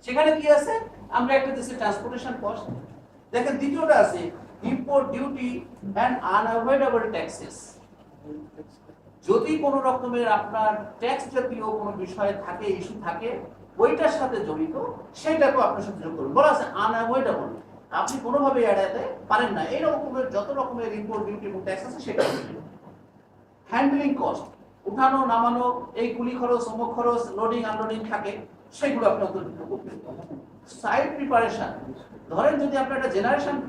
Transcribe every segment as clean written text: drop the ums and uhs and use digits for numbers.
সেখানে কি আছে, আমরা একটা দিচ্ছি ট্রান্সপোর্টেশন কস্ট। দেখেন দ্বিতীয়টা আছে import duty and unavoidable taxes. যদি কোনো রকমের আপনার ট্যাক্স জাতীয় কোনো বিষয় থাকে, ইস্যু থাকে ওইটার সাথে জড়িত, সেইটাকেও আপনার সাথে যোগ করুন। বলা আছে আনঅ্যাভয়েডেবল, আপনি কোনোভাবে এড়াতে পারেন না, এই রকমের যত রকমের ইম্পোর্ট ডিউটি এবং ট্যাক্স আছে সেটা। হ্যান্ডলিং কস্ট, উঠানো নামানো, এই কুলি খরচ, অমুক খরচ, লোডিং আনলোডিং থাকে, সেগুলো আপনি অন্তর্ভুক্ত করবেন। সাইট প্রিপারেশন, ধরেন যদি আপনি একটা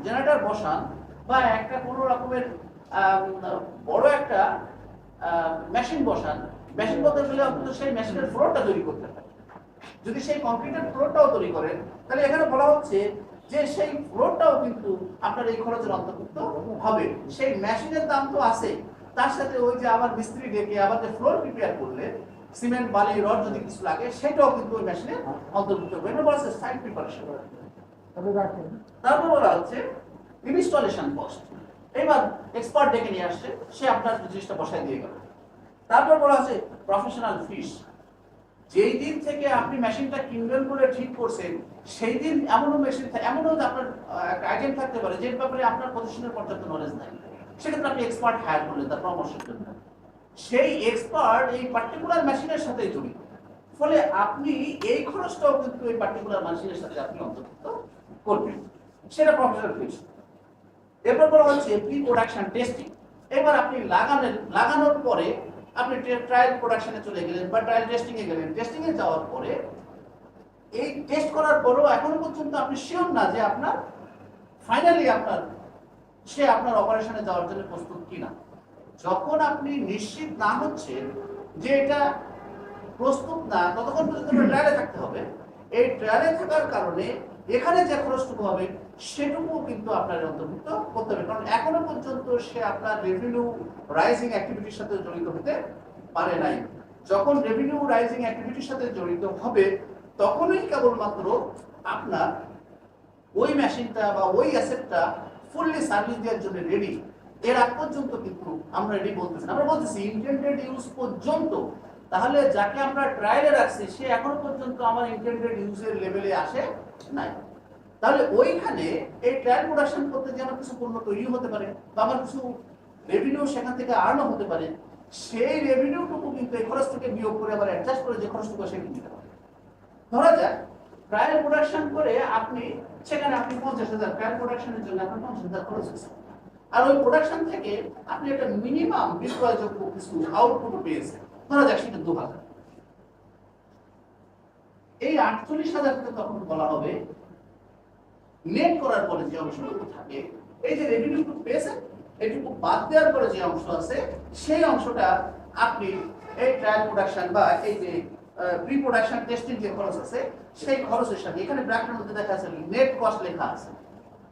জেনারেটর বসান বা একটা কোনো রকমের বড় একটা মেশিন বসান, মেশিন বলতে গেলে আপনাদের সেই মেশিনের ফ্লোরটা তৈরি করতে হয়। যদি সেই কংক্রিটের ফ্লোরটাও তৈরি করেন, তাহলে এখানে বলা হচ্ছে যে সেই ফ্লোরটাও কিন্তু আপনার এই খরচের অন্তর্ভুক্ত হবে। সেই মেশিনের দাম তো আছে, তার সাথে ওই যে আবার মিস্ত্রি ডেকে আবার যে ফ্লোর প্রিপেয়ার করলে সিমেন্ট বালি রড যদি কিছু লাগে সেটাও কিন্তু ওই মেশিনে অন্তর্ভুক্ত হবে। এটা বলা হচ্ছে সাইট প্রিপারেশন। তারপর বলা হচ্ছে ইনস্টলেশন কস্ট, এবার এক্সপার্ট ডেকে নিয়ে আসছে, সে আপনার জিনিসটা বসায় দিয়ে গেল। তারপর বলা আছে প্রফেশনাল ফিস, যেই দিন থেকে আপনি মেশিনটা কিনবেন বলে ঠিক করছেন সেই দিন এমনও মেশিন এমনও আপনার একটা আইটেম থাকতে পারে যে ব্যাপারে আপনার প্রতিষ্ঠানের পর্যাপ্ত নলেজ নাই, সেক্ষেত্রে আপনি এক্সপার্ট হায়ার করলেন তার পরামর্শের জন্য। সেই এক্সপার্ট এই পার্টিকুলার মেশিনের সাথে জড়িত, ফলে আপনি এই খরচটাও কিন্তু এই পার্টিকুলার মেশিনের সাথে আপনি অন্তর্ভুক্ত করবেন, সেটা প্রফেশনাল ফিস। এরপর বলা হচ্ছে প্রি প্রোডাকশন টেস্টিং, এবার আপনি লাগানোর পরে আপনি ট্রায়াল প্রোডাকশনে চলে গেলেন বা ট্রায়াল টেস্টিং এ গেলেন। টেস্টিং এ যাওয়ার পরে এই টেস্ট করার পরেও এখনো পর্যন্ত আপনি শিওর না যে আপনার ফাইনালি আপনার অপারেশনে যাওয়ার জন্য প্রস্তুত কিনা। যখন আপনি নিশ্চিত না হচ্ছেন যে এটা প্রস্তুত না, ততক্ষণ পর্যন্ত ট্রায়ালে থাকতে হবে। এই ট্রায়ালে থাকার কারণে এখানে যে খরচটুকু হবে সেটুকু কিন্তু আপনার অন্তর্ভুক্ত করতে হবে, কারণ এখনো পর্যন্ত সে আপনার রেভিনিউ রাইজিং অ্যাক্টিভিটির সাথে জড়িত হতে পারে নাই। যখন রেভিনিউ রাইজিং অ্যাক্টিভিটির সাথে জড়িত হবে তখনই কেবলমাত্র আপনার ওই মেশিনটা বা ওই অ্যাসেটটা ফুললি সার্ভিস দেওয়ার জন্য রেডি। এর আগ পর্যন্ত কিন্তু আমরা রেডি বলতেছি না, আমরা বলতেছি ইন্টেন্ডেড ইউজ পর্যন্ত। তাহলে যাকে আমরা ট্রায়ালে রাখছি সে এখনো পর্যন্ত আমার ইন্টেন্ডেড ইউজের লেভেলে আসে নাই। তাহলে ওইখানে এই ট্রায়াল প্রোডাকশন করতে যে আমার কিছু পণ্য তৈরি হতে পারে বা আমার কিছু রেভিনিউ সেখান থেকে আর্নও হতে পারে, সেই রেভিনিউটুকু কিন্তু এই খরচ থেকে বিয়োগ করে আবার অ্যাডজাস্ট করে যে খরচটুকু সেখানে দিতে পারে। ধরা যাক ট্রায়াল প্রোডাকশন করে সেখানে আপনি 50,000 ট্রায়াল প্রোডাকশনের জন্য আপনার 50,000 খরচ হয়েছে, আর ওই প্রোডাকশন থেকে আপনি একটা মিনিমাম বিক্রয়যোগ্য কিছু আউটপুট পেয়েছেন, ধরা যাক সেটা 2,000। এই 48,000 কে তখন বলা হবে নেট করার পরে যে অংশটুকু থাকে, এই যে রেভিনিউটুকু পেয়েছেন এইটুকু বাদ দেওয়ার পরে যে অংশ আছে সেই অংশটা আপনি এই ট্রায়াল প্রোডাকশন বা এই যে প্রি প্রোডাকশন টেস্টিং যে খরচ আছে সেই খরচের সাথে এখানে ব্র্যাকেটের মধ্যে দেখা আছে নেট কস্ট লেখা আছে।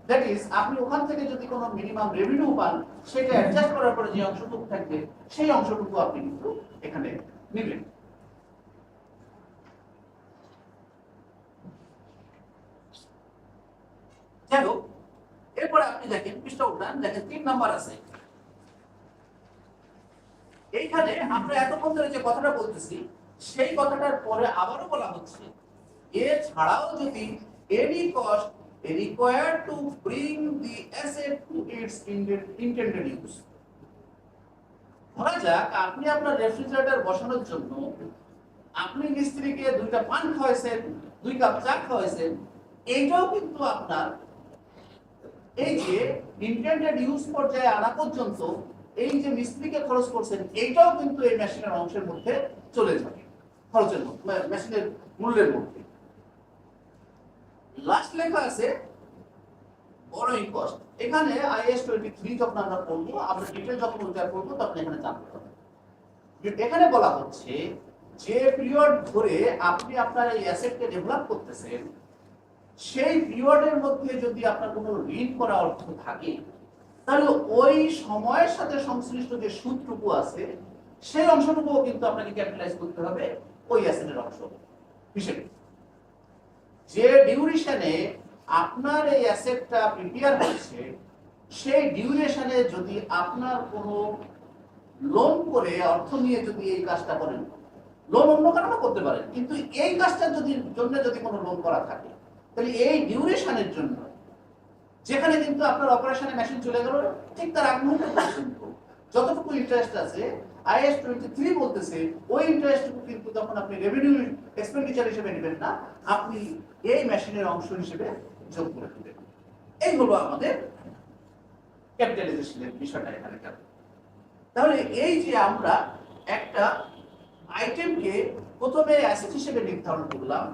দ্যাট ইজ আপনি ওখান থেকে যদি কোনো মিনিমাম রেভিনিউ পান সেটা অ্যাডজাস্ট করার পরে যে অংশটুকু থাকবে সেই অংশটুকু আপনি কিন্তু এখানে নেবেন। যাই হোক, এরপরে আপনি দেখেন পৃষ্ঠা উঠান, দেখেন 3 নাম্বার আছে। এইখানে আমরা এতক্ষণ ধরে যে কথাটা বলতেছি সেই কথাটার পরে আবারও বলা হচ্ছে এছাড়াও যদি any cost required to bring the asset to its intended use। ধরা যাক আপনি আপনার রেফ্রিজারেটর বসানোর জন্য আপনি মিস্ত্রিকে 2টা পান খাওয়াইছেন, 2 কাপ চা খাওয়াইছেন, এইটাও কিন্তু আপনার এই যে ইন্টেন্ডেড ইউজ পর্যায়ে আনা পর্যন্ত এই যে মিস্ত্রিকে খরচ করছেন এইটাও কিন্তু এই মেশিনের অংশের মধ্যে চলে যাবে, খরচের মধ্যে, মেশিনের মূল্যের মধ্যে। লাস্ট লেখা আছে বড়ইং কস্ট। এখানে IAS 23 যখন আমরা পড়বো, আমরা ডিটেইল যখন উল্লেখ করবো তখন এখানে জানতে হবে। এখানে বলা হচ্ছে যে পিরিয়ড ধরে আপনি আপনার এই অ্যাসেটকে ডেভেলপ করতেছেন সেই পিরিয়ডের মধ্যে যদি আপনার কোনো ঋণ করা অর্থ থাকে তাহলে ওই সময়ের সাথে সংশ্লিষ্ট যে সুদটুকু আছে সেই অংশটুকুও কিন্তু আপনাকে ক্যাপিটালাইজ করতে হবে ওই অ্যাসেটের অংশ হিসেবে। যে ডিউরেশনে আপনার এই অ্যাসেটটা প্রিপেয়ার হচ্ছে সেই ডিউরেশনে যদি আপনার কোনো লোন করে অর্থ নিয়ে যদি এই কাজটা করেন লোন অন্য কারণে করতে পারেন, কিন্তু এই কাজটার যদি কোনো লোন করা থাকে, তাহলে এই ডিউরেশনের জন্য যেখানে কিন্তু আপনার অপারেশনে মেশিন চলে গেল ঠিক তার আগ মুহূর্তে পর্যন্ত যতটুকু ইন্টারেস্ট আছে IAS 23 বলতেছে ওই ইন্টারেস্টটুকু কিন্তু তখন আপনি রেভিনিউ এক্সপেন্ডিচার হিসেবে নেবেন না, আপনি এই মেশিনের অংশ হিসেবে যোগ করে দেবেন। এই হলো আমাদের ক্যাপিটালাইজেশনের বিষয়টা এখানে। তাহলে এই যে আমরা একটা আইটেমকে প্রথমে অ্যাসেট হিসেবে নির্ধারণ করলাম,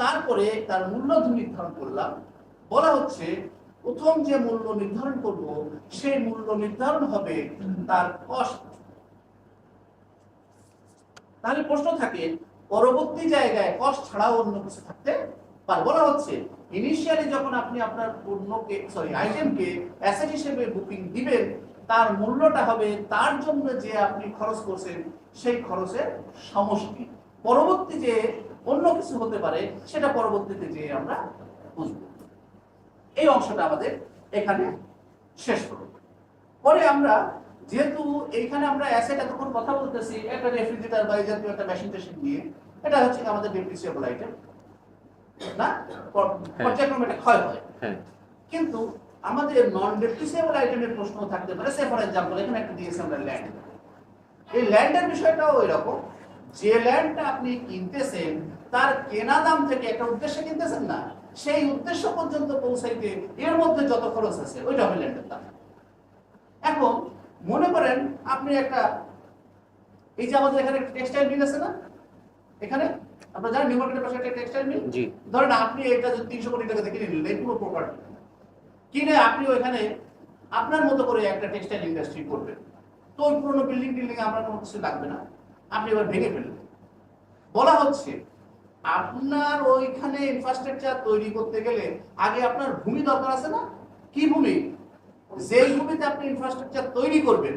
তারপরে তার মূল্য নির্ধারণ করলাম, বলা হচ্ছে প্রথম যে মূল্য নির্ধারণ করব সেই মূল্য নির্ধারণ হবে তার কস্ট। তাহলে প্রশ্ন থাকে পরবর্তী জায়গায় কস্ট ছাড়াও অন্য কিছু থাকতে পারে। বলা হচ্ছে ইনিশিয়ালি যখন আপনি আপনার পণ্যকে আইটেমকে অ্যাসেট হিসেবে বুকিং দিবেন, তার মূল্যটা হবে তার জন্য যে আপনি খরচ করছেন সেই খরচের সমষ্টি। পরবর্তী যে অন্য কিছু হতে পারে সেটা পরবর্তীতে যে আমরা বুঝব। এই অংশটা আমাদের এখানে শেষ করব। পরে আমরা যেহেতু এইখানে আমরা অ্যাসেট এতক্ষণ কথা বলতেছি একটা রেফ্রিজারেটর বা এই জাতীয় একটা মেশিন টেশিন নিয়ে, এটা হচ্ছে আমাদের ডেপ্রিসিয়েবল আইটেম না, পর্যায়ক্রমে এটা ক্ষয় হয়। কিন্তু আমাদের নন ডেপ্রিসিয়েবল আইটেমের প্রশ্ন থাকতে পারে। সে ফর এক্সাম্পল এখানে একটা দিয়েছে আমরা ল্যান্ড। এই ল্যান্ডের বিষয়টাও এরকম, যে ল্যান্ডটা আপনি কিনতেছেন তার কেনা দাম থেকে একটা উদ্দেশ্যে কিনতেছেন না, সেই উদ্দেশ্য পর্যন্ত পৌঁছাইতে এর মধ্যে যত খরচ আছে ওইটা হবে ল্যান্ডের দাম। এখন মনে করেন আপনি একটা, এই যে আমাদের এখানে টেক্সটাইল মিল আছে না, এখানে আমরা জানি নিউ মার্কেটের পাশে একটা টেক্সটাইল মিল, ধরেন আপনি এটা যদি 300 কোটি টাকা দিয়ে কিনে নিলেন এই পুরো প্রপার্টি কিনে, আপনি ওইখানে আপনার মতো করে একটা টেক্সটাইল ইন্ডাস্ট্রি করবেন। তো ওই পুরোনো বিল্ডিং আপনার কোনো কিছু লাগবে না, আপনি এবার ভেঙে ফেলবেন। বলা হচ্ছে আপনার ওইখানে ইনফ্রাস্ট্রাকচার তৈরি করতে গেলে আগে আপনার ভূমি দরকার আছে না? কি ভূমি? যেই ভূমিতে আপনি ইনফ্রাস্ট্রাকচার তৈরি করবেন,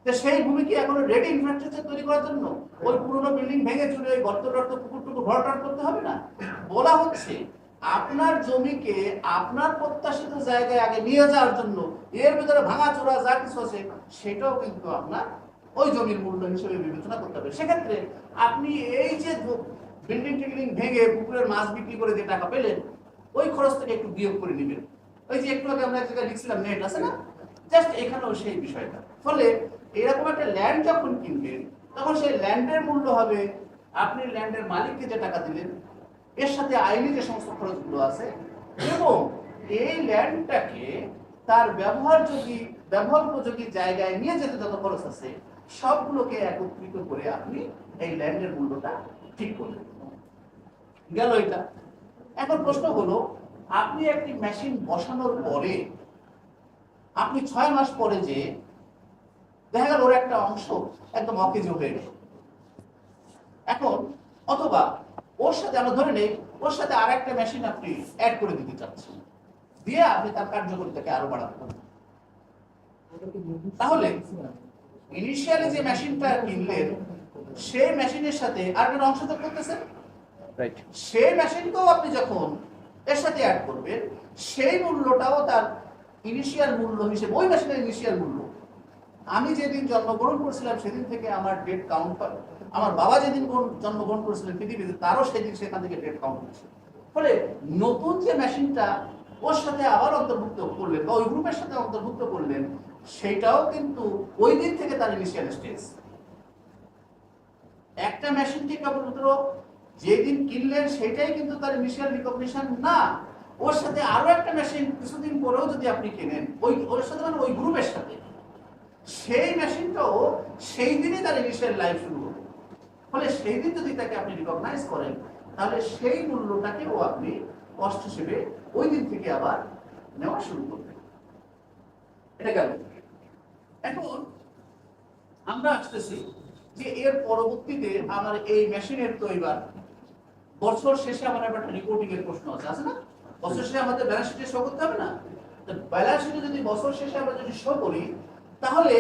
তো সেই ভূমি কি এখন রেডি ইনফ্রাস্ট্রাকচার তৈরি করার জন্য ওই পুরোনো বিল্ডিং ভেঙে চুরে ওই গর্ত টর্ত পুকুরটুকু ভরাট করতে হবে না। বলা হচ্ছে আপনার জমিকে আপনার প্রত্যাশিত জায়গায় আগে নিয়ে যাওয়ার জন্য এর ভিতরে ভাঙা চোরা যা কিছু আছে সেটাও কিন্তু আপনার ওই জমির মূল্য হিসেবে বিবেচনা করতে হবে। সেক্ষেত্রে আপনি এই যে বিল্ডিং টিল্ডিং ভেঙে পুকুরের মাছ বিক্রি করে যে টাকা পেলেন ওই খরচ থেকে একটু বিয়োগ করে নেবেন। ওই যে একটু আগে আমরা এক জায়গায় লিখছিলাম নেট আছে না, জাস্ট এখানেও সেই বিষয়টা। ফলে এরকম একটা ল্যান্ড যখন কিনবেন তখন সেই ল্যান্ডের মূল্য হবে আপনি ল্যান্ডের মালিককে যে টাকা দিলেন এর সাথে আইনি যে সমস্ত খরচগুলো আছে, এবং এই ল্যান্ডটাকে তার ব্যবহার উপযোগী জায়গায় নিয়ে যেতে যত খরচ আছে সবগুলোকে একত্রিত করে আপনি এই ল্যান্ডের মূল্যটা ঠিক করলেন। গেল এটা। এখন প্রশ্ন হলো আপনি একটি মেশিন বসানোর পরে আপনি 6 মাস পরে যে দেখা গেল ওর একটা অংশ একদম অকেজ হয়ে গেল, এখন অথবা ওর সাথে আমরা ধরে নেই ওর সাথে আর একটা মেশিন আপনি অ্যাড করে দিতে চাচ্ছেন, দিয়ে আপনি তার কার্যকারিতাকে আরো বাড়াতে পারেন। তাহলে ইনিশিয়ালি যে মেশিনটা কিনলেন সেই মেশিনের সাথে আর একটা অংশ যোগ করতেছেন, সেই মেশিনকেও আপনি যখন এর সাথে অ্যাড করবেন সেই মূল্যটাও তার ইনিশিয়াল মূল্য হিসেবে, ওই মেশিনের ইনিশিয়াল মূল্য। আমি যেদিন জন্মগ্রহণ করেছিলাম সেদিন থেকে আমার ডেট কাউন্ট করে, আমার বাবা যেদিন জন্মগ্রহণ করেছিলেন পৃথিবীতে তারও সেদিন সেখান থেকে ডেট কাউন্ট হচ্ছে। ফলে নতুন যে মেশিনটা ওর সাথে আবার অন্তর্ভুক্ত করলেন বা ওই গ্রুপের সাথে অন্তর্ভুক্ত করলেন সেটাও কিন্তু ওই দিন থেকে তার ইনিশিয়াল স্টেজ। একটা মেশিনকে কেবলমাত্র যেদিন কিনলেন সেটাই কিন্তু তার ইনিশিয়াল রিকগনিশন না, ওর সাথে আরো একটা মেশিন কিছুদিন পরেও যদি আপনি কেনেন ওর সাথে মানে ওই গ্রুপের সাথে, সেই মেশিনটাও সেই দিনে তার ইনিশিয়াল লাইফ শুরু হবে। ফলে সেই দিন যদি তাকে আপনি রিকগনাইজ করেন তাহলে সেই মূল্যটাকেও আপনি কষ্ট হিসেবে ওই দিন থেকে আবার নেওয়া শুরু করবেন। এটা গেল। এখন আমরা আসতেছি যে এর পরবর্তীতে আমার এই মেশিনের তো এবার বছর শেষে আমার একটা রিপোর্টিং এর প্রশ্ন আছে না? বছর শেষে আমাদের ব্যালেন্স শিটে শো করতে হবে না? ব্যালেন্স শিটে যদি বছর শেষে আমরা যদি শো করি তাহলে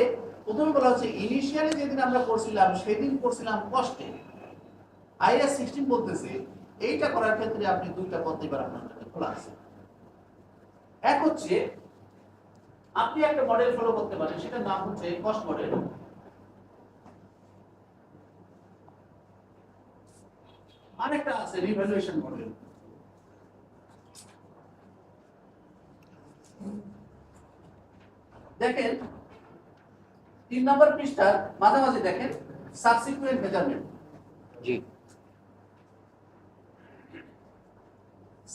প্রথমে বলা হচ্ছে ইনিশিয়ালি যেদিন আমরা করছিলাম সেদিন করছিলাম কস্টে। IAS 16 বলতেছে এইটা করার ক্ষেত্রে আপনি দুইটা পদ্ধতি এবার আপনার খোলা আছে। এক হচ্ছে আপনি একটা মডেল ফলো করতে পারেন, সেটার নাম হচ্ছে কস্ট মডেল। আরেকটা আছে রিভ্যালুয়েশন মডেল। দেখেন 3 নম্বর পৃষ্ঠার মাঝামাঝি দেখেন সাবসিকুয়েন্ট মেজারমেন্ট। জি,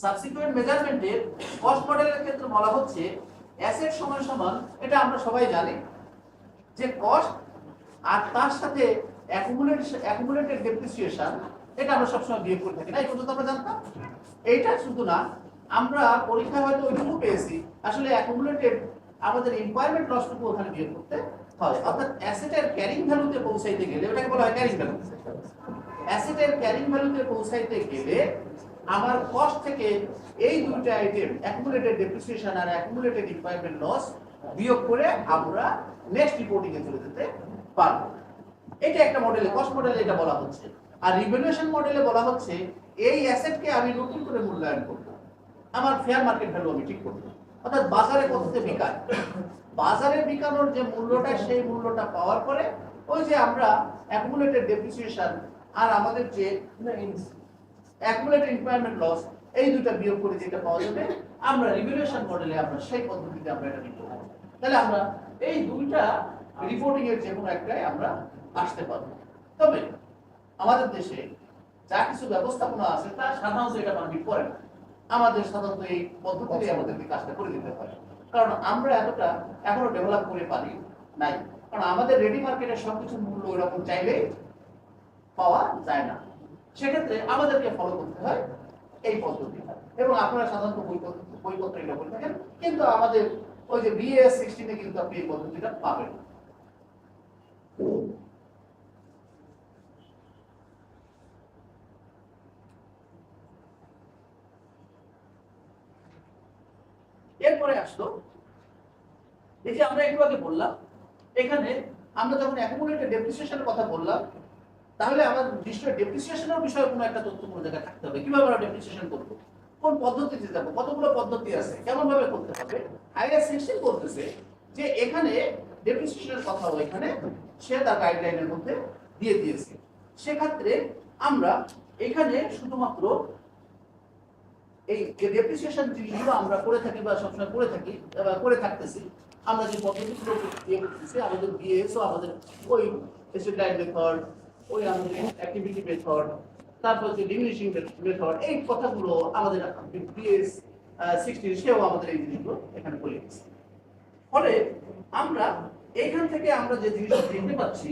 সাবসিকুয়েন্ট মেজারমেন্টের কস্ট মডেলের ক্ষেত্রে বলা হচ্ছে অ্যাসেট সমান সমান, এটা আমরা সবাই জানি যে কস্ট আর তার সাথে অ্যাকুমুলেটেড ডেপ্রিসিয়েশন, এটা আমরা সবসময় বিয়োগ করে থাকি না, এই পর্যন্ত আমরা জানতাম। এইটা শুধু না, আমরা পরীক্ষায় হয়তো ওইটুকু পেয়েছি, আসলে অ্যাকুমুলেটেড আমাদের ইম্পায়ারমেন্ট লসটুকু ওখানে বিয়োগ করতে হয়। অর্থাৎ অ্যাসেটের ক্যারিং ভ্যালুতে পৌঁছাইতে গেলে, ওটাকে বলা হয় ক্যারিং ভ্যালু, অ্যাসেটের ক্যারিং ভ্যালুতে পৌঁছাইতে গেলে আমার কস্ট থেকে এই দুইটা আইটেম অ্যাকুমুলেটেড ডেপ্রিসিয়েশন আর অ্যাকুমুলেটেড ইম্পায়ারমেন্ট লস বিয়োগ করে আমরা নেক্সট রিপোর্টিং এ চলে যেতে পারবো। এটা একটা মডেলে, কস্ট মডেলে এটা বলা হচ্ছে। আর রিভ্যালুয়েশন মডেলে বলা হচ্ছে এই অ্যাসেটকে আমি নতুন করে মূল্যায়ন করব, আমার ফেয়ার মার্কেট ভ্যালু আমি ঠিক করব। অর্থাৎ বাজারে কততে বিকায়, বাজারে বিকানোর যে মূল্যটা, সেই মূল্যটা পাওয়ার পরে ওই যে আমরা অ্যাকুমুলেটেড ডেপ্রিসিয়েশন আর আমাদের যে অ্যাকুমুলেটেড ইম্পায়ারমেন্ট লস, এই দুটো বিয়োগ করে যেটা পাওয়া যাবে, আমরা রিভ্যালুয়েশন মডেলে আমরা সেই পদ্ধতিতে আমরা এটা লিখব। তাহলে আমরা এই দুইটা রিপোর্টিং এর যে কোনো একটাই আমরা আসতে পারবো। তবে আমাদের দেশে যা কিছু ব্যবস্থাপনা আছে তা সাধারণত এটা পারমিট করে না। আমাদের সাধারণত এই পদ্ধতিতে আমাদেরকে কাজটা করে দিতে হয়, কারণ আমরা এতটা এখনো ডেভেলপ করে পারি নাই। কারণ আমাদের রেডি মার্কেটে সবকিছু মূল্য ওইরকম চাইলে পাওয়া যায় না, সেক্ষেত্রে আমাদেরকে ফলো করতে হয় এই পদ্ধতিটা। এবং আপনারা সাধারণত বইপত্র এটা করে থাকেন, কিন্তু আমাদের ওই যে BAS 16 এ কিন্তু আপনি এই পদ্ধতিটা পাবেন। এরপরে আসলো এই যে আমরা একটু আগে বললাম, এখানে আমরা যখন অ্যাকুমুলেটেড ডেপ্রিসিয়েশনের কথা বললাম, তাহলে আমাদের নিশ্চয়ই ডেপ্রিসিয়েশনের বিষয়ে কোনো একটা তথ্য কোনো জায়গায় থাকতে হবে। কিভাবে আমরা ডেপ্রিসিয়েশন করবো, কোন পদ্ধতিতে যাবো, কতগুলো পদ্ধতি আছে, কেমন ভাবে করতে হবে। IAS 16 বলতেছে যে এখানে ডেপ্রিসিয়েশনের কথা এখানে সে তার গাইডলাইনের মধ্যে দিয়ে দিয়েছে। সেক্ষেত্রে আমরা এখানে শুধুমাত্র এই যে ডেপ্রিসিয়েশন জিনিসগুলো আমরা করে থাকি বা সবসময় করে থাকতেছি, আমরা যে পদ্ধতিগুলো দিয়ে করতেছি, আমাদের BAS ও আমাদের ওই এসেট লাইন মেথড, ওই আমাদের অ্যাক্টিভিটি মেথড, তারপর যে ডিমিনিশিং মেথড, এই কথাগুলো আমাদের BAS 16 সেও আমাদের এই জিনিসগুলো এখানে বলে দিচ্ছে। ফলে আমরা এইখান থেকে আমরা যে জিনিসটা দেখতে পাচ্ছি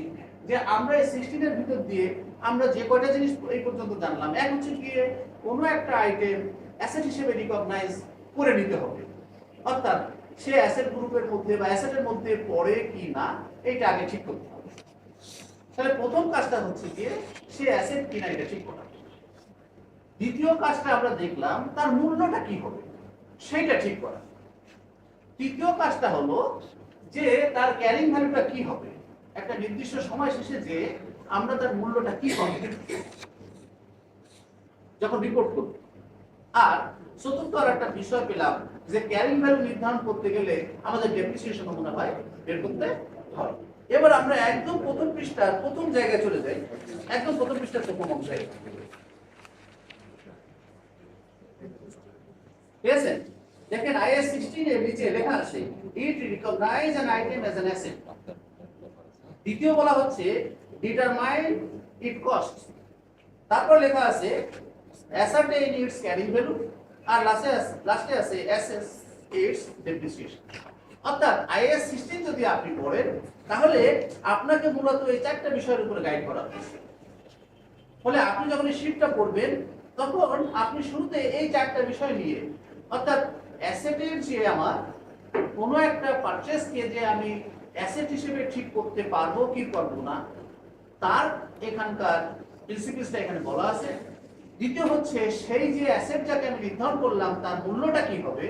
যে আমরা এই 16 এর ভিতর দিয়ে আমরা যে কয়টা জিনিস এই পর্যন্ত জানলাম, এক হচ্ছে গিয়ে কোনো একটা আইটেম অ্যাসেট হিসেবে রিকগনাইজ করে নিতে হবে, অর্থাৎ সে অ্যাসেট গ্রুপের মধ্যে বা অ্যাসেটের মধ্যে পড়ে কি না এইটা আগে ঠিক করতে হবে। তাহলে প্রথম কাজটা হচ্ছে গিয়ে সে অ্যাসেট কিনা এটা ঠিক করা। দ্বিতীয় কাজটা আমরা দেখলাম তার মূল্যটা কি হবে সেইটা ঠিক করা। তৃতীয় কাজটা হলো যে তার ক্যারিং ভ্যালুটা কি হবে, একটা নির্দিষ্ট সময় শেষে যে আমরা তার মূল্যটা কি হবে যখন রিপোর্ট করব। আর চতুর্থ আর একটা বিষয় পেলাম যে ক্যারিং ভ্যালু নির্ধারণ করতে গেলে আমাদের ডেপ্রিসিয়েশন মনে হয় বের করতে হয়। এবার আমরা একদম প্রথম পৃষ্ঠার প্রথম জায়গায় চলে যাই, একদম প্রথম পৃষ্ঠার প্রথম অংশে। ঠিক আছে, দেখেন IAS 16 এর নিচে লেখা আছে it recognize an item as an asset. দ্বিতীয় বলা হচ্ছে ডিটারমাইন ইট কস্ট। তারপর লেখা আছে ascertain its carrying value, আর লাস্টে আছে assess its depreciation। অর্থাৎ IAS 16 যদি আপনি পড়েন তাহলে আপনাকে মূলত এই চারটা বিষয়ের উপরে গাইড করা হচ্ছে। ফলে আপনি যখন এই শীটটা পড়বেন তখন আপনি শুরুতে এই চারটা বিষয় নিয়ে, অর্থাৎ অ্যাসেটের যে আমার কোনো একটা পারচেজকে যে আমি অ্যাসেট হিসেবে ঠিক করতে পারবো কি পারবো না, তার এখানকার প্রিন্সিপালসটা এখানে বলা আছে। দ্বিতীয় হচ্ছে সেই যে অ্যাসেটটাকে আমি নির্ধারণ করলাম তার মূল্যটা কি হবে।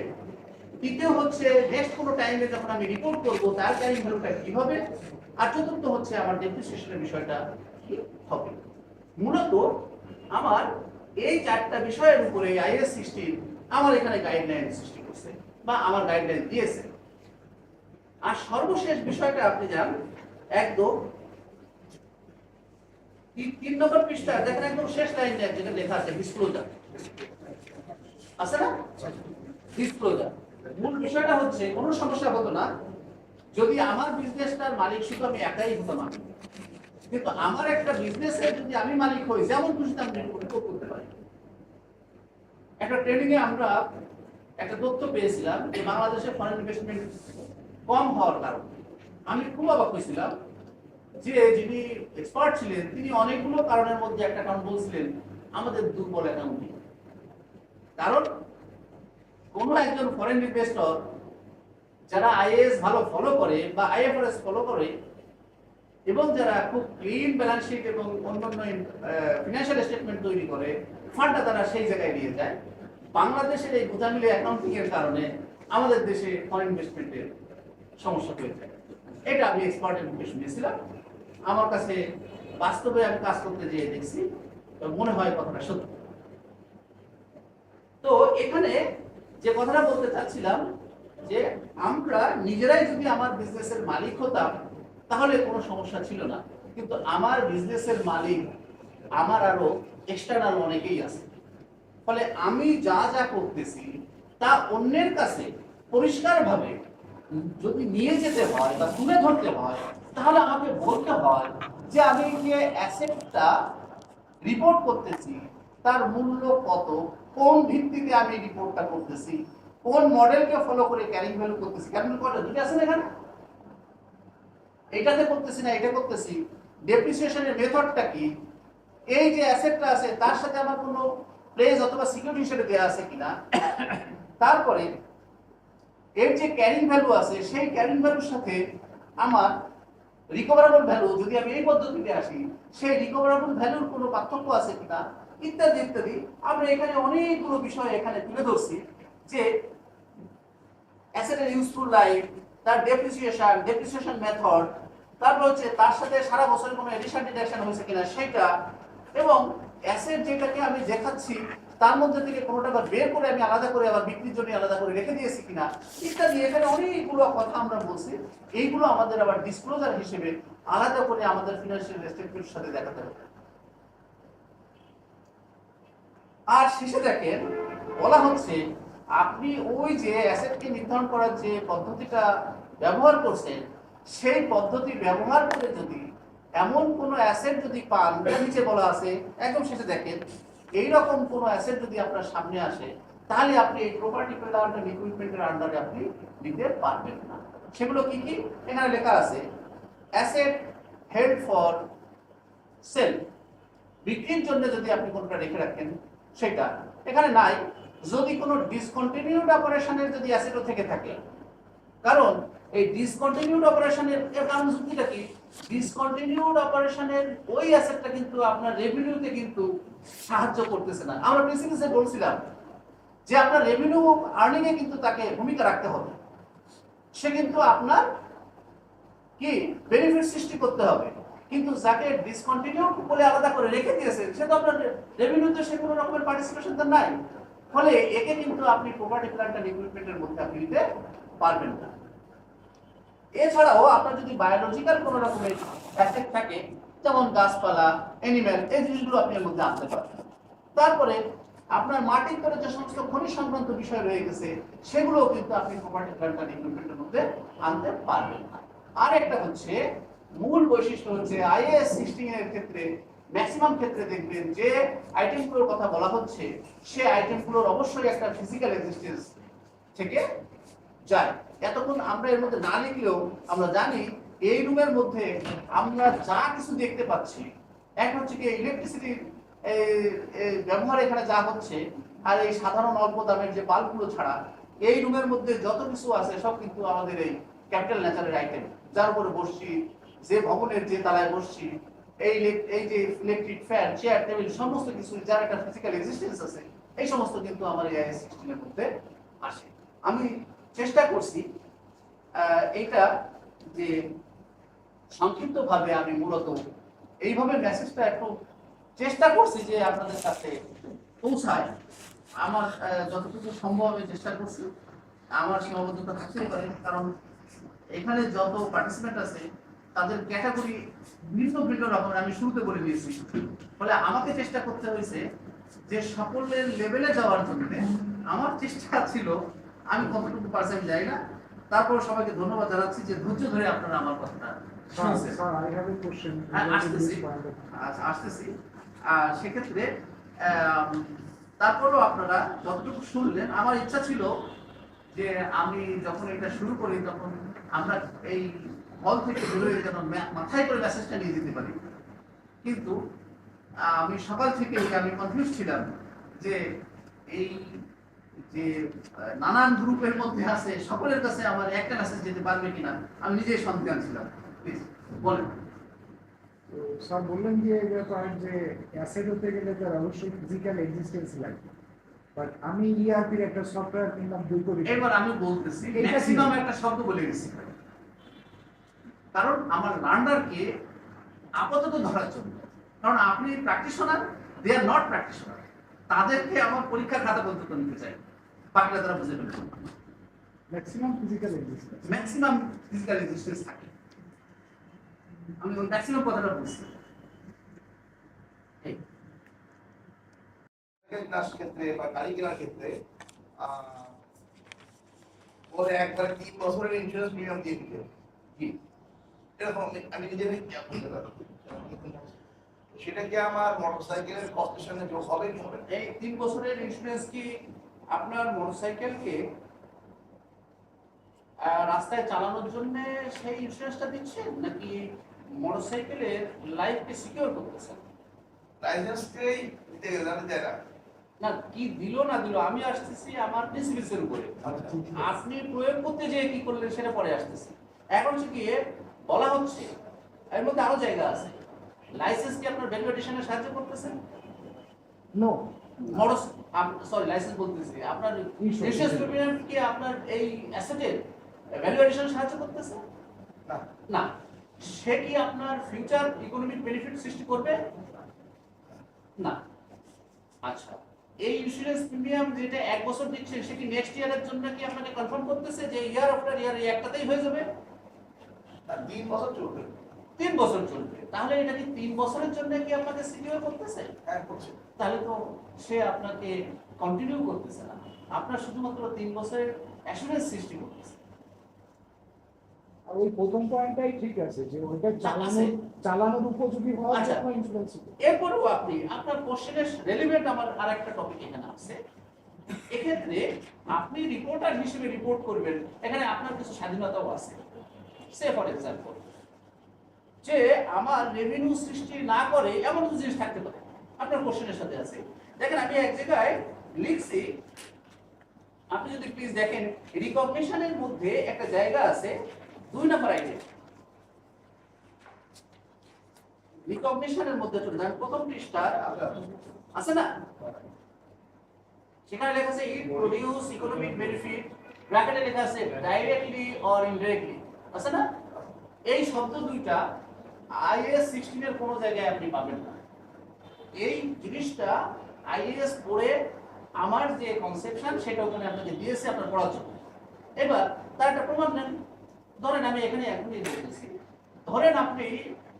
তৃতীয় হচ্ছে নেক্সট কোনো টাইমে যখন আমি রিপোর্ট করব তার ক্যারিং ভ্যালুটা কি হবে। আর চতুর্থ হচ্ছে আমার ডেপ্রিসিয়েশনের বিষয়টা কি হবে। মূলত আমার এই চারটা বিষয়ের উপরে IAS 16 আমার এখানে গাইডলাইন সৃষ্টি করছে বা আমার গাইডলাইন দিয়েছে। আর সর্বশেষ বিষয়টা আপনি যান একদম তিন নম্বর পৃষ্ঠা দেখেন একদম শেষ লাইনে যেটা লেখা আছে ডিসক্লোজার আছে না, ডিসক্লোজার। মূল বিষয়টা হচ্ছে কোনো সমস্যা হতো না যদি আমার বিজনেসটার মালিক শুধু আমি একাই হতাম আমি, কিন্তু আমার একটা বিজনেসের যদি আমি মালিক হই যেমন খুশি আমি রিপোর্ট করতে পারি। একটা ট্রেনিং এ আমরা একটা তথ্য পেয়েছিলাম যে বাংলাদেশে ফরেন ইনভেস্টমেন্ট কম হওয়ার কারণে আমি খুব অবাক হয়েছিলাম যে যিনি এক্সপার্ট ছিলেন তিনি অনেকগুলো কারণের মধ্যে একটা কারণ বলছিলেন আমাদের দুর্বল অ্যাকাউন্টিং। কারণ কোন একজন ফরেন ইনভেস্টর যারা আইএএস ভালো ফলো করে বা আইএফআরএস ফলো করে এবং যারা খুব ক্লিন ব্যালেন্স শিট এবং অন্যান্য ফিনান্সিয়াল স্টেটমেন্ট তৈরি করে ফান্ডটা তারা সেই জায়গায় নিয়ে যায়। বাংলাদেশের এই গোজামিলে অ্যাকাউন্টিং এর কারণে আমাদের দেশে ফরেন ইনভেস্টমেন্টের সমস্যা হয়ে যায়। এটা আমি এক্সপার্ট এডুকেশন নিয়েছিলাম, আমার কাছে বাস্তবে আমি কাজ করতে যেয়ে দেখছি মনে হয় কথাটা সত্যি। তো এখানে যে কথাটা বলতে চাচ্ছিলাম যে আমরা নিজেরাই যদি আমার বিজনেসের মালিক হতাম তাহলে কোনো সমস্যা ছিল না, কিন্তু আমার বিজনেসের মালিক আমার আরো এক্সটার্নাল অনেকেই আছে। ফলে আমি যা যা করতেছি তা অন্যের কাছে পরিষ্কারভাবে যদি নিয়ে যেতে হয় বা তুলে ধরতে হয় তাহলে আমাকে বলতে হয় যে আমি যে অ্যাসেটটা রিপোর্ট করতেছি তার মূল্য কত, কোন ভিত্তিতে আমি রিপোর্টটা করতেছি, কোন মডেলকে ফলো করে ক্যারিং ভ্যালু করতেছি। ক্যারিং ভ্যালু কয়টা দুটো আছে না এখানে, এটাতে করতেছি না এটা করতেছি, ডেপ্রিসিয়েশনের মেথডটা কি, এই যে অ্যাসেটটা আছে তার সাথে আমার কোনো প্লেজ অথবা সিকিউরিটি হিসেবে দেওয়া আছে কিনা, তারপরে এর যে ক্যারিং ভ্যালু আছে সেই ক্যারিং ভ্যালুর সাথে আমার রিকভারেবল ভ্যালু যদি আমি এই পদ্ধতিতে আসি সেই রিকভারেবল ভ্যালুর কোনো পার্থক্য আছে কিনা ইত্যাদি ইত্যাদি। আমরা এখানে অনেকগুলো বিষয় এখানে তুলে ধরছি যে অ্যাসেটের ইউজফুল লাইফ, তার ডেপ্রিসিয়েশন মেথড, তারপর হচ্ছে তার সাথে সারা বছর কোনো এডিশন ডিডাকশন হয়েছে কিনা সেটা, এবং অ্যাসেট যেটাকে আমি দেখাচ্ছি তার মধ্যে থেকে কোনোটা বের করে আমি আলাদা করে আবার বিক্রির জন্য আলাদা করে রেখে দিয়েছি কিনা ইত্যাদি। এখানে অনেকগুলো কথা আমরা বলছি, এইগুলো আমাদের আবার ডিসক্লোজার হিসেবে আলাদা করে আমাদের ফিনান্সিয়াল স্টেটমেন্টের সাথে দেখাতে হবে। আর শেষে দেখেন বলা হচ্ছে আপনি ওই যে অ্যাসেটকে নির্ধারণ করার যে পদ্ধতিটা ব্যবহার করছেন সেই পদ্ধতি ব্যবহার করে যদি এমন কোন অ্যাসেট যদি পান, নিচে বলা আছে একদম শেষে দেখেন এইরকম কোন অ্যাসেট যদি আপনার সামনে আসে তাহলে আপনি এই প্রপার্টি প্লান্ট এন্ড ইকুইপমেন্টের আন্ডারে আপনি নিতে পারবেন না। সেগুলো কি কি এখানে লেখা আছে, অ্যাসেট হেল্ড ফর সেল, বিক্রির জন্য যদি আপনি কোনটা রেখে রাখেন সেটা এখানে নাই। যদি কোনো ডিসকন্টিনিউড অপারেশনের যদি অ্যাসেটও থেকে থাকে, কারণ এই ডিসকন্টিনিউড অপারেশনের এর কারণ যুক্তিটা কি, ডিসকন্টিনিউড অপারেশনের ওই অ্যাসেটটা কিন্তু আপনার রেভিনিউতে কিন্তু সাহায্য করতেছে না। আমরা প্রিন্সিপালে বলছিলাম যে আপনার রেভিনিউ আর্নিং এ কিন্তু তাকে ভূমিকা রাখতে হবে, সে কিন্তু আপনার কি বেনিফিট সৃষ্টি করতে হবে, কিন্তু যাকে ডিসকন্টিনিউড বলে আলাদা করে রেখে দিয়েছেন সে তো আপনার রেভিনিউতে সে কোনো রকমের পার্টিসিপেশন তো নাই। ফলে একে কিন্তু আপনি প্রপার্টি প্লান্ট এন্ড ইকুইপমেন্টের মধ্যে আপনি দিতে পারবেন না। এছাড়াও আপনার যদি বায়োলজিক্যাল কোনো রকমের অ্যাসেট থাকে যেমন গাছপালা, অ্যানিম্যাল, এই জিনিসগুলো আপনি এর মধ্যে আনতে পারবেন। তারপরে আপনার মাটির তলে যে সমস্ত খনিজ সংক্রান্ত বিষয় রয়ে গেছে সেগুলোও কিন্তু আপনি প্রপার্টি প্লান্ট এন্ড ইকুইপমেন্টের মধ্যে আনতে পারবেন না। আর একটা হচ্ছে মূল বৈশিষ্ট্য হচ্ছে আইএএস 16 এর ক্ষেত্রে ম্যাক্সিমাম ক্ষেত্রে দেখবেন যে আইটেমগুলোর কথা বলা হচ্ছে সে আইটেমগুলোর অবশ্যই একটা ফিজিক্যাল এক্সিস্টেন্স থেকে যায়। এতক্ষণ আমরা এর মধ্যে না লিখলেও আমরা জানি এই রুমের মধ্যে আমরা যা কিছু দেখতে পাচ্ছি, এক হচ্ছে কি ইলেকট্রিসিটি ব্যবহার এখানে যা হচ্ছে, আর এই সাধারণ অল্প দামের যে বাল্বগুলো ছাড়া এই রুমের মধ্যে যত কিছু আছে সব কিন্তু আমাদের এই ক্যাপিটাল ন্যাচারের আইটেম, যার উপরে বসছি, যে ভবনের যে তালায় বসছি, এই যে ইলেকট্রিক ফ্যান, চেয়ার, টেবিল, সমস্ত কিছু যার একটা ফিজিক্যাল এক্সিস্টেন্স আছে এই সমস্ত কিন্তু আমার এই আইএস 16 এর মধ্যে আসে। আমি চেষ্টা করছি এইটা যে সংক্ষিপ্তভাবে আমি মূলত এইভাবে মেসেজটা একটু চেষ্টা করছি যে আপনাদের কাছে পৌঁছায়। আমার যতটুকু সম্ভব আমি চেষ্টা করছি, আমার সীমাবদ্ধতা থাকতেই পারে, কারণ এখানে যত পার্টিসিপেন্ট আছে তাদের ক্যাটাগরি ভিন্ন ভিন্ন রকমের, আমি শুরুতে বলে দিয়েছি। ফলে আমাকে চেষ্টা করতে হয়েছে যে সকলের লেভেলে যাওয়ার জন্য। আমার চেষ্টা ছিল, আমি কতটুকু পারসেন্ট যাই না, তারপর সবাইকে ধন্যবাদ জানাচ্ছি যে ধৈর্য ধরে আপনারা আমার কথাটা শুনছেন। আসতেছি। সেক্ষেত্রে তারপরও আপনারা যতটুকু শুনলেন, আমার ইচ্ছা ছিল যে আমি যখন এটা শুরু করি তখন আমরা এই হল থেকে বেরোয় যেন মাথায় করে মেসেজটা নিয়ে যেতে পারি। কিন্তু আমি সকাল থেকে আমি কনফিউজ ছিলাম যে এই যে নানান গ্রুপের মধ্যে আছে, সকলের কাছে আমার একটা মেসেজ যেতে পারবে কিনা আমি নিজেই সন্দেহ ছিলাম। প্লিজ বলেন। স্যার বললেন যে অ্যাসেট হতে গেলে তার অবশ্যই ফিজিক্যাল এক্সিস্টেন্স লাগবে, বাট আমি ইআরপির একটা সফটওয়্যার কিনলাম 2 কোটি। এবার আমি বলতেছি ম্যাক্সিমাম একটা শব্দ বলে গেছি, কারণ আমার লার্নারকে আপাতত ধরার জন্য। কারণ আপনি practitioner, they are not practitioner, তাদেরকে আমার পরীক্ষার খাতা পর্যন্ত নিতে চাই, বাকিটা তারা বুঝে ফেলবে। ম্যাক্সিমাম ফিজিক্যাল এক্সিস্টেন্স থাকে। আমি ওই ম্যাক্সিমাম কথাটা বলছি। ক্লাস ক্ষেত্রে বা গাড়ি কেনার ক্ষেত্রে ওর একবারে 3 বছরের ইন্স্যুরেন্স প্রিমিয়াম দিয়ে দিতে, এরকম আমি নিজে সেটা কি আমার মোটরসাইকেলের কস্টের সঙ্গে যোগ হবে কি হবে? এই 3 বছরের ইন্স্যুরেন্স কি আপনার মোটরসাইকেলকে রাস্তায় চালানোর জন্য সেই ইন্স্যুরেন্সটা দিচ্ছেন, নাকি মোটরসাইকেলের লাইফকে সিকিউর করতেছেন? লাইসেন্সকেই দিতে গেলে আমি দেয় না, কি দিল না দিল আমি আসতেছি আমার প্রিন্সিপালসের উপরে। আপনি প্রয়োগ করতে যেয়ে কি করলেন সেটা পরে আসতেছি। এখন সে কি বলা হচ্ছে, এর মধ্যে আরো জায়গা আছে। লাইসেন্স কি আপনার ভ্যালুয়েশনে সাহায্য করতেছে? নো। মোটর সরি লাইসেন্স বলতেছি, আপনার ইন্স্যুরেন্স প্রিমিয়াম কি আপনার এই অ্যাসেটের ভ্যালুয়েশনে সাহায্য করতেছে? না। না। সে কি আপনার ফিউচার ইকোনমিক বেনিফিট সৃষ্টি করবে? না। আচ্ছা, এই ইন্স্যুরেন্স প্রিমিয়াম যেটা 1 বছর দিচ্ছেন, সেটি নেক্সট ইয়ারের জন্য কি আপনাকে কনফার্ম করতেছে যে ইয়ার আফটার ইয়ার এই একটাতেই হয়ে যাবে? 3 বছর চলবে। 3 বছর চলবে। তাহলে এটা কি 3 বছরের জন্য কি আপনাকে সিকিউর করতেছে? হ্যাঁ, করছে। তাহলে তো সে আপনাকে কন্টিনিউ করতেছে না, আপনার শুধুমাত্র 3 বছরের অ্যাসুরেন্স সৃষ্টি করতেছে। আর ওই প্রথম পয়েন্টটাই ঠিক আছে যে ওইটা চালানোর উপযোগী হওয়ার জন্য ইন্স্যুরেন্স। এরপরেও আপনি আপনার কোশ্চেনের রেলিভেন্ট আমার আরেকটা টপিক এখানে আছে। এক্ষেত্রে আপনি রিপোর্টার হিসেবে রিপোর্ট করবেন, এখানে আপনার কিছু স্বাধীনতাও আছে। সে ফর এক্সাম্পল, যে আমার রেভিনিউ সৃষ্টি না করে এমন কিছু জিনিস থাকতে পারে, আপনার কোশ্চেনের সাথে আছে। দেখেন আমি এক জায়গায় লিখছি, আপনি যদি প্লিজ দেখেন, রিকগনিশনের মধ্যে একটা জায়গা আছে 2 নম্বর আইটেম। রিকগনিশনের মধ্যে চলে যান, প্রথম পৃষ্ঠা আছে না, সেখানে লেখা আছে ইট প্রডিউস ইকোনমিক বেনিফিট, ব্র্যাকেটে লেখা আছে ডাইরেক্টলি অর ইনডাইরেক্টলি, আছে না? এই শব্দ দুইটা আইএস 16 এর কোনো জায়গায় আপনি পাবেন না। এই জিনিসটা আইএস পড়ে আমার যে কনসেপশন সেটা ওখানে আপনাকে দিয়েছে আপনার পড়ার জন্য। এবার তার একটা প্রমাণ নেন। ধরেন আমি এখানে এখনই বলতেছি, ধরেন আপনি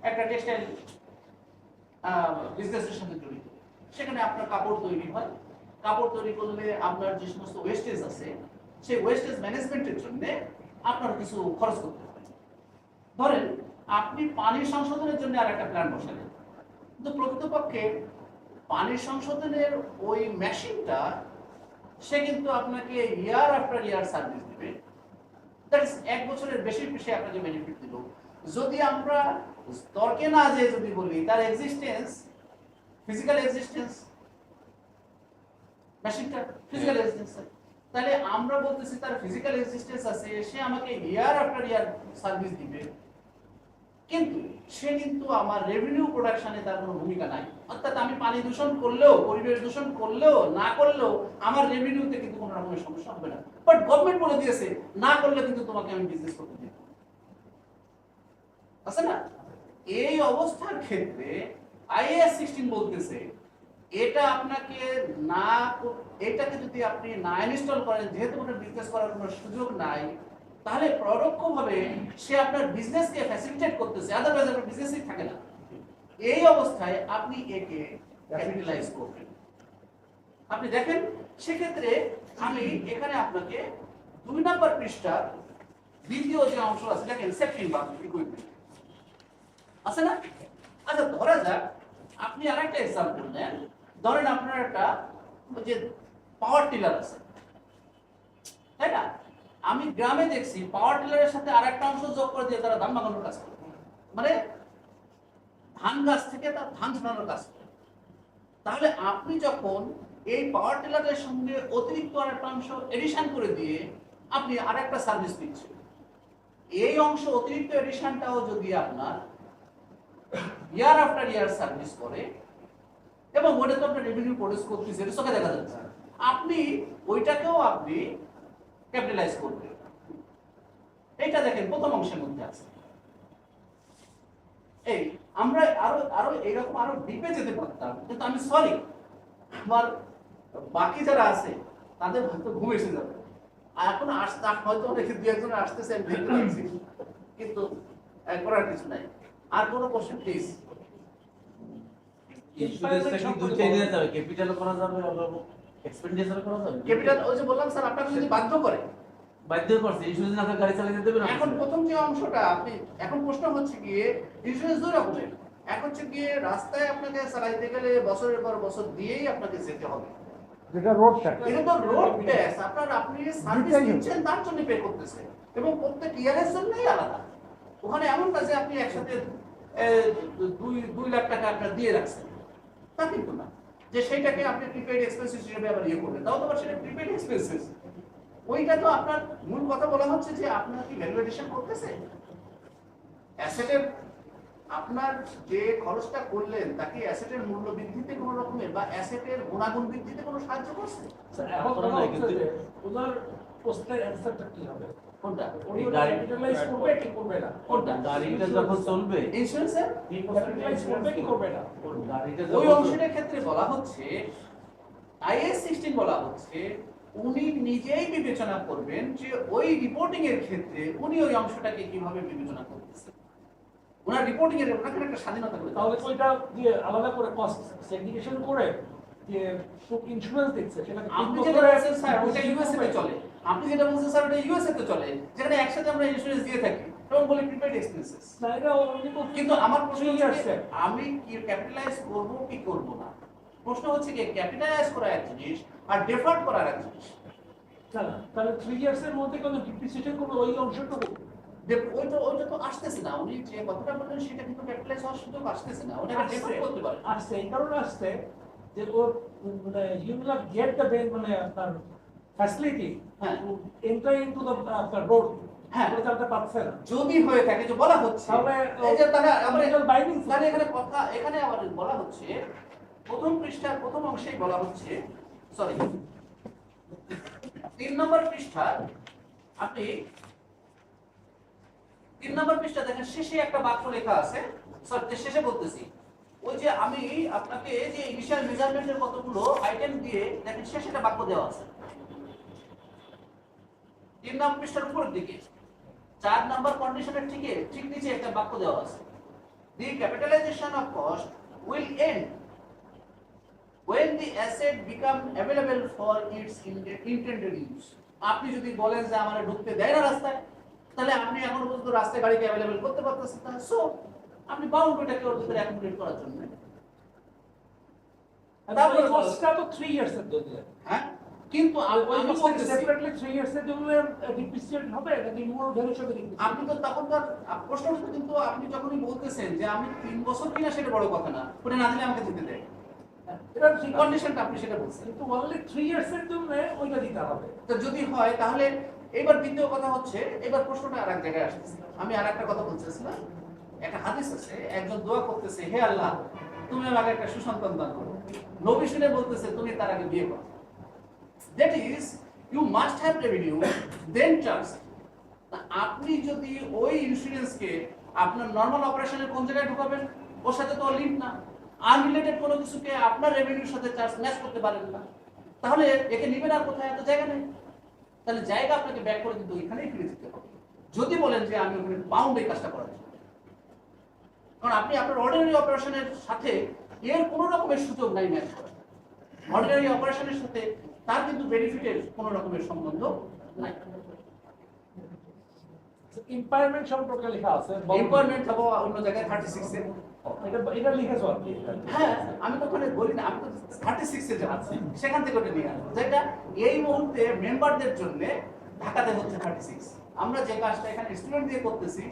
একটা টেক্সটাইল বিজনেসের সাথে জড়িত, সেখানে আপনার কাপড় তৈরি হয়। কাপড় তৈরি করলে আপনার যে সমস্ত ওয়েস্টেজ আছে, সেই ওয়েস্টেজ ম্যানেজমেন্টের জন্য আপনার কিছু খরচ করতে হয়। ধরেন আপনি পানি সংশোধনের জন্য আর একটা প্ল্যান বসালেন, কিন্তু প্রকৃতপক্ষে পানি সংশোধনের ওই মেশিনটা সে কিন্তু আপনাকে ইয়ার আফটার ইয়ার সার্ভিস দিবে। দ্যাট ইজ 1 বছরের বেশি বেশি আপনাকে বেনিফিট দিল। যদি আমরা তর্কে না যে যদি বলি তার এক্সিস্টেন্স, ফিজিক্যাল এক্সিস্টেন্স, মেশিনটা ফিজিক্যাল এক্সিস্টেন্স, তাহলে আমরা বলতেছি তার ফিজিক্যাল এক্সিস্টেন্স আছে, সে আমাকে ইয়ার আফটার ইয়ার সার্ভিস দিবে, কিন্তু সে কিন্তু আমার রেভিনিউ প্রোডাকশনে তার কোনো ভূমিকা নাই। অর্থাৎ আমি পানি দূষণ করলেও, পরিবেশ দূষণ করলেও না করলেও আমার রেভিনিউতে কিন্তু কোনো রকমের সমস্যা হবে না। বাট গভর্নমেন্ট বলে দিয়েছে না করলে কিন্তু তোমাকে আমি বিজনেস করতে দিব, আছে না? এই অবস্থার ক্ষেত্রে আইএস 16 বলতেছে এটা আপনাকে না, এটাকে যদি আপনি না ইনস্টল করেন, যেহেতু ওটা বিজনেস করার কোনো সুযোগ নাই, তাহলে পরোক্ষভাবে সে আপনার বিজনেসকে ফ্যাসিলিটেট করতেছে, আদারওয়াইজ আপনার বিজনেসই থাকে না। এই অবস্থায় আপনি একে ক্যাপিটালাইজ করবেন। আপনি দেখেন সেক্ষেত্রে আমি এখানে আপনাকে 2 নম্বর পৃষ্ঠার দ্বিতীয় যে অংশ আছে দেখেন, সেফটিং বা ইকুইপমেন্ট আছে না? আচ্ছা ধরা যাক আপনি আরেকটা এক্সাম্পল নেন, ধরেন আপনার একটা ওই যে পাওয়ার টিলার আছে, তাই না? আমি গ্রামে দেখছি পাওয়ার টিলারের সাথে আরেকটা অংশ যোগ করে দিয়ে তারা ধান ভাঙানোর কাজ করে, মানে ধান গাছ থেকে তার ধান ছাড়ানোর কাজ করে। তাহলে আপনি যখন এই পাওয়ার টিলারের সঙ্গে অতিরিক্ত আরেকটা অংশ এডিশন করে দিয়ে আপনি আরেকটা সার্ভিস দিচ্ছেন, এই অংশ অতিরিক্ত এডিশনটাও যদি আপনার ইয়ার আফটার ইয়ার সার্ভিস করে এবং ওটা তো আপনার রেভিনিউ প্রডিউস করতেছে, এটা চোখে দেখা যাচ্ছে, আপনি ওইটাকেও আপনি ক্যাপিটালাইজ করবেন। এইটা দেখেন প্রথম অংশের মধ্যে আছে। এই আমরা আরো আরো এইরকম আরো ডিপে যেতে পারতাম, কিন্তু আমি সরি, আমার বাকি যারা আছে তাদের হয়তো ঘুম এসে যাবে। আর এখন হয়তো অনেকে 2-1 জন আসতেছে, আমি দেখতে পাচ্ছি, কিন্তু করার কিছু নাই। আর কোনো কোশ্চেন প্লিজ? ক্যাপিটাল করা যাবে, এক্সপেন্ডিচার করা যাবে। ক্যাপিটাল ওই যে বললাম স্যার, আপনাকে যদি বাধ্য করে, বাধ্য করছে ইন্স্যুরেন্স না থাকলে গাড়ি চালাতে দেবে না। এখন প্রথম যে অংশটা আপনি, এখন প্রশ্ন হচ্ছে গিয়ে ইন্স্যুরেন্স 2 রকমের। এক হচ্ছে গিয়ে রাস্তায় আপনাকে চালাইতে গেলে বছরের পর বছর দিয়েই আপনাকে যেতে হবে, যেটা রোড ট্যাক্স। এটা তো রোড ট্যাক্স, আপনি সার্ভিস দিচ্ছেন তার জন্য পে করতেছে এবং প্রত্যেক ইয়ারের জন্যই আলাদা। ওখানে এমন না যে আপনি একসাথে 2 লাখ টাকা আপনার দিয়ে রাখছেন, তা কিন্তু না যে সেইটাকে আপনি প্রিপেইড এক্সপেন্সেস হিসেবে আবার ইয়ে করবেন, তাও তো আবার সেটা প্রিপেইড এক্সপেন্সেস। ওইটা তো আপনার মূল কথা বলা হচ্ছে যে আপনার কি ভ্যালুয়েশন করতেছে অ্যাসেটের, আপনার যে খরচটা করলেন তাকে অ্যাসেটের মূল্য বৃদ্ধিতে কোনো রকমের বা অ্যাসেটের গুণাগুণ বৃদ্ধিতে কোনো সাহায্য করছে? এখন কথা হচ্ছে যে ওনার প্রশ্নের অ্যানসারটা কি হবে? কোনটা? উনি ক্যাপিটালাইজ করবে কি করবে না? কোনটা? গাড়িটা যখন চলবে, ইন্স্যুরেন্সের ক্যাপিটালাইজ করবে কি করবে না? গাড়িটা ওই যখন অংশের ক্ষেত্রে বলা হচ্ছে, IAS 16 বলা হচ্ছে উনি নিজেই বিবেচনা করবেন যে ওই রিপোর্টিং এর ক্ষেত্রে উনি ওই অংশটাকে কিভাবে বিবেচনা করতেছেন। ওনার রিপোর্টিং এর ওনাকে একটা স্বাধীনতা করে তাহলে ওইটা দিয়ে আলাদা করে কস্ট সেগ্রিগেশন করে যে ইন্স্যুরেন্স দিচ্ছে সেটাকে আপনি যেটা বলছেন স্যার ওটা ইউএসএ তে চলে, আপনি যেটা বলছেন স্যার ওটা ইউএসএ তে চলে, যেখানে একসাথে আমরা ইন্স্যুরেন্স দিয়ে থাকি এবং বলি প্রিপেইড এক্সপেন্সেস। না এটা উনি তো কিন্তু আমার প্রশ্ন হচ্ছে আসছে আমি কি ক্যাপিটালাইজ করব কি করব না? প্রশ্ন হচ্ছে কি ক্যাপিটালাইজ করা এক জিনিস আর ডেফার্ড করা এক জিনিস। না তাহলে 3 ইয়ার্স এর মধ্যে কোনো ডিপ্রিসিয়েশন কোনো ওই অংশটুকু ওইটা তো আসতেছে না, উনি যে কথাটা বললেন সেটা কিন্তু ক্যাপিটালাইজ হওয়ার সুযোগ আসতেছে না, ওটাকে ডেফার্ড করতে পারে। আসছে এই কারণে আসছে যে ও মানে you will not get the বেন মানে আপনার ফ্যাসিলিটি হ্যাঁ। এন্টার ইনটু দ্য আপনার রোড হ্যাঁ। ওটা চালাতে পারছে না। যদি হয়ে থাকে যে বলা হচ্ছে তাহলে এই যে তারা আমরা legal binding তাহলে এখানে কথা এখানে আবার বলা হচ্ছে প্রথম পৃষ্ঠার প্রথম অংশেই বলা হচ্ছে, সরি 3 নম্বর পৃষ্ঠা, আপনি 3 নম্বর পৃষ্ঠা দেখেন শেষে একটা বাক্য লেখা আছে, সরি শেষে বলতেছি, ওই যে আমি আপনাকে যে ইনিশিয়াল মেজারমেন্টের কতগুলো আইটেম দিয়ে দেখেন শেষে একটা বাক্য দেওয়া আছে 3 নম্বর পৃষ্ঠার উপরের দিকে 4 নম্বর কন্ডিশনের ঠিক নিচে একটা বাক্য দেওয়া আছে, the capitalization of cost will end when the asset become available for its intended use. আপনি যদি বলেন যে আমারে ঢুকতে দেয় না রাস্তায়, তাহলে আপনি এখনো পর্যন্ত রাস্তায় গাড়িকে অ্যাভেলেবল করতে পারতেছেন না, সো আপনি বাউন্ড ওটাকে ওর ভিতরে অ্যাকোমোডেট করার জন্য। তারপরে কস্টটা তো 3 ইয়ার্স এর জন্য। হ্যাঁ, কিন্তু আমি বলতেছি সেপারেটলি 3 ইয়ার্স এর জন্য ডিপ্রিসিয়েট হবে নাকি মূল ভ্যালুর সাথে আপনি তো তখনকার প্রশ্ন হচ্ছে, কিন্তু আপনি যখনই বলতেছেন যে আমি 3 বছর কিনা সেটা বড় কথা না, ওটা না দিলে আমাকে দিতে দেয়, এটা কন্ডিশনটা আপনি সেটা বলছেন। কিন্তু অনলি 3 ইয়ার্স এর জন্য ওইটা দিতে হবে। তো যদি হয় তাহলে এবার দ্বিতীয় কথা হচ্ছে, এবার প্রশ্নটা আরেক জায়গায় আসতেছে। আমি আরেকটা কথা বলতেছিলাম, একটা হাদিস আছে, একজন দোয়া করতেছে, হে আল্লাহ তুমি আমাকে একটা সুসন্তান দান করো, নবী শুনে বলতেছে তুমি তার আগে বিয়ে করো, that is you must have revenue then charge. আপনি যদি ওই ইন্স্যুরেন্সকে আপনার নরমাল অপারেশনের কোন জায়গায় ঢুকাবেন, ওর সাথে তো লিঙ্ক না, আনরিলেটেড কোনো কিছুকে আপনার রেভিনিউর সাথে চার্জ ম্যাচ করতে পারেন না, তাহলে একে নিবেন আর কোথায়? এত জায়গা নেই, তাহলে জায়গা আপনাকে ব্যাক করে দিতে এখানেই ফিরে যেতে হবে। যদি বলেন যে আমি ওখানে বাউন্ড এই কাজটা করার জন্য। কারণ আপনি আপনার অর্ডিনারি অপারেশনের সাথে এর কোনো রকমের সুযোগ নাই ম্যাচ করার। অর্ডিনারি অপারেশনের সাথে তার কিন্তু বেনিফিটের কোনো রকমের সম্বন্ধ নাই। ইম্পায়ারমেন্ট সম্পর্কে লেখা আছে এমপ্লয়মেন্ট হবো অন্য জায়গায় 36 এ। এটা লিখেছো আর কি হ্যাঁ, আমি তো ওখানে বলি না, আমি তো 36 এ যাচ্ছি, সেখান থেকে ওটা নিয়ে আসবো, যেটা এই মুহূর্তে মেম্বারদের জন্য ঢাকাতে হচ্ছে 36। আমরা যে কাজটা এখানে স্টুডেন্ট দিয়ে করতেছি,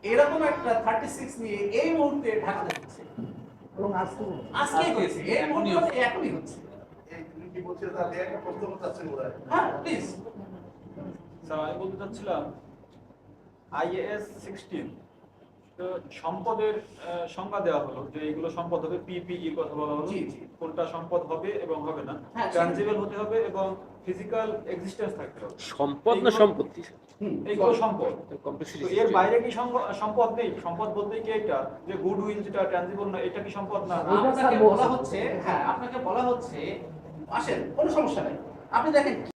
এরকম একটা 36 নিয়ে এই মুহূর্তে ঢাকাতে হচ্ছে, এবং আজকে আজকেই হয়েছে, এই মুহূর্তে এখনই হচ্ছে। এই তুমি কি বলছো তাহলে একটা প্রশ্ন করতে চাচ্ছেন ওরা হ্যাঁ প্লিজ। স্যার আমি বলতে চাচ্ছিলাম IAS 16 তো সম্পদের সংজ্ঞা দেওয়া হলো যে এগুলো সম্পদ হবে PPE কথা বলা হলো জি, জি। কোনটা সম্পদ হবে এবং হবে না হ্যাঁ, ট্রানজিবল হতে হবে এবং ফিজিক্যাল এক্সিস্টেন্স থাকতে হবে সম্পদ না সম্পত্তি এইগুলো সম্পদ কমপ্লেক্সিটি তো এর বাইরে কি সম্পদ নেই সম্পদ বলতে কি এটা যে গুডউইল যেটা ট্রানজিবল না এটা কি সম্পদ না আপনাকে বলা হচ্ছে, হ্যাঁ আপনাকে বলা হচ্ছে, আসেন কোনো সমস্যা নাই, আপনি দেখেন